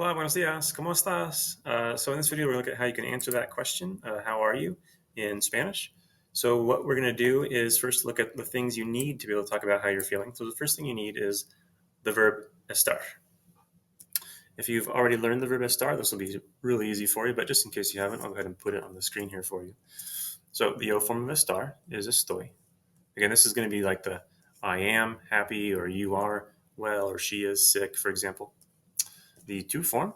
Hola, buenos días. ¿Cómo estás? So in this video, we're going to look at how you can answer that question, how are you, in Spanish. So what we're going to do is first look at the things you need to be able to talk about how you're feeling. So the first thing you need is the verb estar. If you've already learned the verb estar, this will be really easy for you, but just in case you haven't, I'll go ahead and put it on the screen here for you. So the yo form of estar is estoy. Again, this is going to be like the I am happy, or you are well, or she is sick, for example. The tu form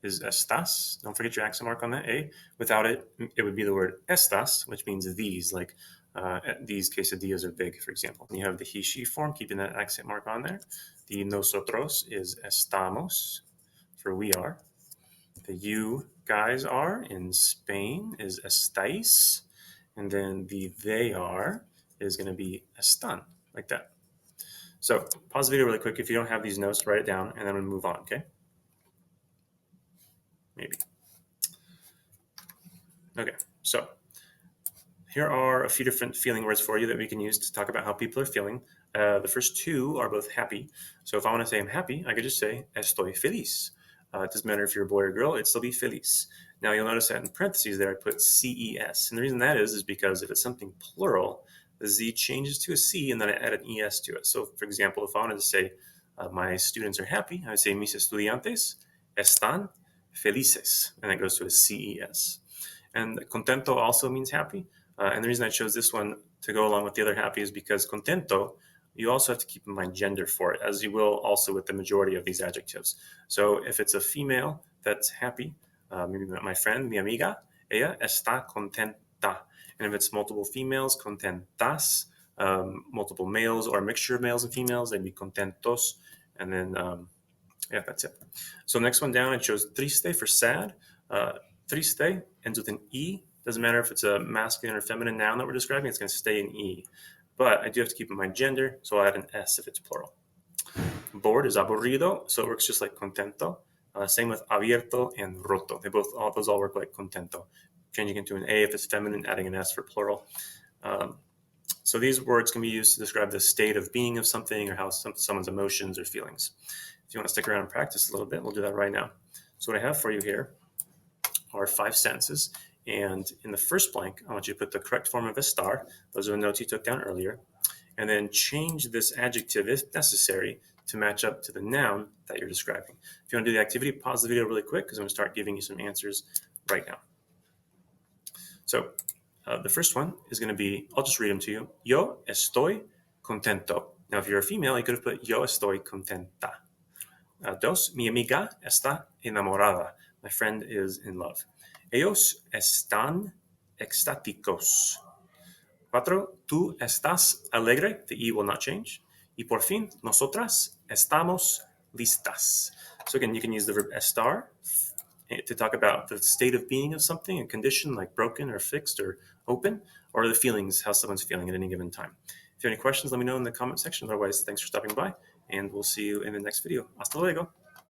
is estás. Don't forget your accent mark on that A. Without it, it would be the word estas, which means these, like these quesadillas are big, for example. And you have the he, she form, keeping that accent mark on there. The nosotros is estamos, for we are. The you guys are in Spain is estáis. And then the they are is going to be están, like that. So pause the video really quick. If you don't have these notes, write it down, and then we'll move on, okay? Maybe. Okay, so here are a few different feeling words for you that we can use to talk about how people are feeling. The first two are both happy. So if I want to say I'm happy, I could just say estoy feliz. It doesn't matter if you're a boy or girl, it'd still be feliz. Now you'll notice that in parentheses there I put CES. And the reason that is because if it's something plural, the Z changes to a C and then I add an ES to it. So for example, if I wanted to say my students are happy, I would say mis estudiantes están felices. And that goes to a CES. And contento also means happy. And the reason I chose this one to go along with the other happy is because contento, you also have to keep in mind gender for it, as you will also with the majority of these adjectives. So if it's a female that's happy, maybe my friend, mi amiga, ella está contenta. And if it's multiple females, contentas, multiple males or a mixture of males and females, they'd be contentos. And then, yeah, that's it. So next one down, I chose triste for sad. Triste ends with an E. Doesn't matter if it's a masculine or feminine noun that we're describing, it's going to stay in E. But I do have to keep in mind gender, so I'll add an S if it's plural. Bored is aburrido, so it works just like contento. Same with abierto and roto. Those all work like contento. Changing into an A if it's feminine, adding an S for plural. So these words can be used to describe the state of being of something or how someone's emotions or feelings. If you want to stick around and practice a little bit, we'll do that right now. So what I have for you here are 5 sentences. And in the first blank, I want you to put the correct form of estar. Those are the notes you took down earlier. And then change this adjective, if necessary, to match up to the noun that you're describing. If you want to do the activity, pause the video really quick because I'm going to start giving you some answers right now. So the first one is going to be, I'll just read them to you. Yo estoy contento. Now, if you're a female, you could have put yo estoy contenta. Dos, mi amiga está enamorada. My friend is in love. Ellos están extáticos. 4. Tú estás alegre. The E will not change. Y por fin, nosotras estamos listas. So again, you can use the verb estar to talk about the state of being of something, a condition like broken or fixed or open, or the feelings, how someone's feeling at any given time. If you have any questions, let me know in the comment section. Otherwise, thanks for stopping by, and we'll see you in the next video. Hasta luego.